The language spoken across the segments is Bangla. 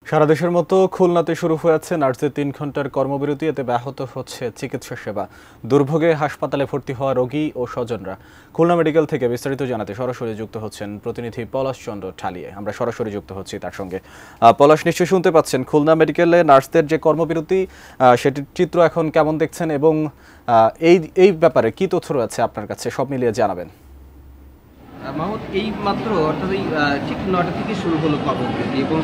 সারা দেশের মতো খুলনাতে শুরু হয়েছে নার্সদের ৩ ঘন্টার কর্মবিরতি। এতে ব্যাহত হচ্ছে চিকিৎসা সেবা। দুর্ভোগে হাসপাতালে ভর্তি হওয়া রোগী ও স্বজনরা। খুলনা মেডিকেল থেকে বিস্তারিত জানাতে সরাসরি যুক্ত হচ্ছেন প্রতিনিধি পলাশ চন্দ্র ঠালিয়ে। আমরা সরাসরি যুক্ত হচ্ছি তার সঙ্গে। পলাশ, নিশ্চয়ই শুনতে পাচ্ছেন খুলনা মেডিকেলে নার্সদের যে কর্মবিরতি, সেটির চিত্র এখন কেমন দেখছেন এবং এই ব্যাপারে কি তথ্য রয়েছে আপনার কাছে, সব মিলিয়ে জানাবেন। মাহমুদ, এই মাত্র অর্থাৎ এই ঠিক ৯টা থেকে শুরু হলো কর্মবিরতি এবং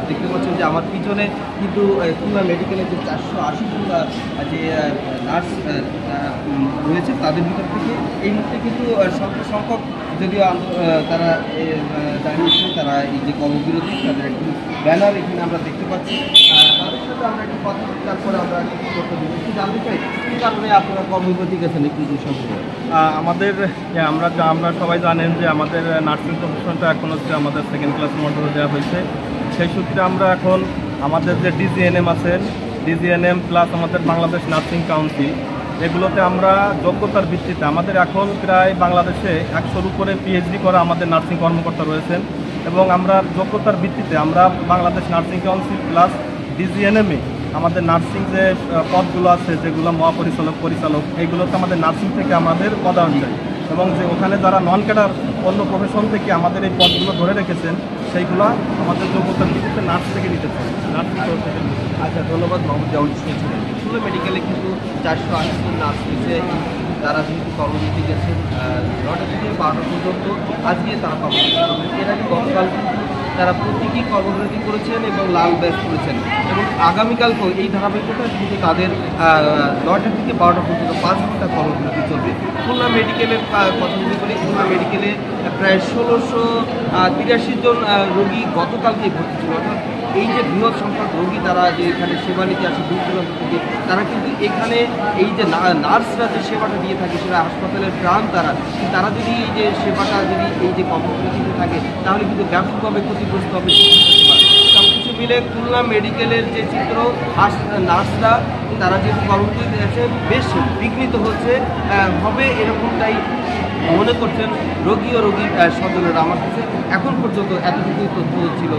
দেখতে পাচ্ছেন যে আমার পিছনে কিন্তু খুলনা মেডিকেলের যে ৪৮০ জন যে নার্স রয়েছে তাদের ভিতর থেকে এই মুহূর্তে কিন্তু স্বল্প সংখ্যক যদিও তারা দাঁড়িয়েছে, তারা এই যে কর্মবিরতি তাদের একটি ব্যানার এখানে আমরা দেখতে পাচ্ছি। তাদের সাথে আমরা একটু কথা বলি, তারপরে আমরা কিছু করতে দেবো। একটু জানতে চাই কী কারণে আপনারা কর্মবিরতি গেছেন, একটু সম্পর্কে। আমরা সবাই জানেন যে আমাদের নার্সিং প্রফেশনটা এখন হচ্ছে আমাদের সেকেন্ড ক্লাস মর্যাদা দেওয়া হয়েছে। সেই সূত্রে আমরা এখন আমাদের যে ডিজিএনএম আছেন, ডিজিএনএম প্লাস আমাদের বাংলাদেশ নার্সিং কাউন্সিল, এগুলোতে আমরা যোগ্যতার ভিত্তিতে আমাদের এখন প্রায় বাংলাদেশে ১০০-র উপরে পিএইচডি করা আমাদের নার্সিং কর্মকর্তা রয়েছেন এবং আমরা যোগ্যতার ভিত্তিতে আমরা বাংলাদেশ নার্সিং কাউন্সিল প্লাস ডিজিএনএমে আমাদের নার্সিং যে পদগুলো আছে, যেগুলো মহাপরিচালক, পরিচালক, এইগুলোতে আমাদের নার্সিং থেকে আমাদের পদায়ন চাই এবং যে ওখানে যারা নন ক্যাডার অন্য প্রফেশন থেকে আমাদের এই পদগুলো ধরে রেখেছেন, সেইগুলো আমাদের যোগ্যতার ভিত্তিতে নার্স থেকে নিতে চাই, নার্সিং থেকে। আচ্ছা, ধন্যবাদ মাহমুদ। যেমন শুনেছিলেন খুলনা মেডিকেলে কিন্তু ৪৮০ জন নার্স রয়েছে, তারা যেহেতু কর্মবিরতি গেছেন ৯টা থেকে ১২টা পর্যন্ত, আজকে তারা কর্মবিরতি করবেন। এর আগে গতকাল কিন্তু তারা প্রত্যেকেই কর্মবিরতি করেছেন এবং লাল ব্যাজ করেছেন এবং আগামীকালকেও এই ধারাবাহিকতা কিন্তু তাদের ৯টা থেকে ১২টা পর্যন্ত ৫ ঘন্টা কর্মবিরতি চলবে। খুলনা মেডিকেলের কথা যদি বলি, খুলনা মেডিকেলে প্রায় ১৬৮৩ জন রোগী গতকালকেই ভর্তি ছিল। অর্থাৎ এই যে বৃহৎ সংখ্যক রোগী তারা যে এখানে সেবা নিতে আসে দূর দূরান্ত থেকে, তারা কিন্তু এখানে এই যে নার্সরা যে সেবাটা দিয়ে থাকে সেটা হাসপাতালের প্রাণ। তারা যদি এই যে সেবাটা যদি এই যে কর্মবিরতিতে থাকে তাহলে কিন্তু ব্যাপকভাবে ক্ষতিগ্রস্ত হবে সব কিছু মিলে। খুলনা মেডিকেলের যে চিত্র, নার্সরা তারা যে কর্মবিরতি আছে বেশ বিঘ্নিত হবে এরকমটাই মনে করছেন রোগী ও রোগীর স্বজনেরা। আমার কাছে এখন পর্যন্ত এতটুকুই তথ্য ছিল।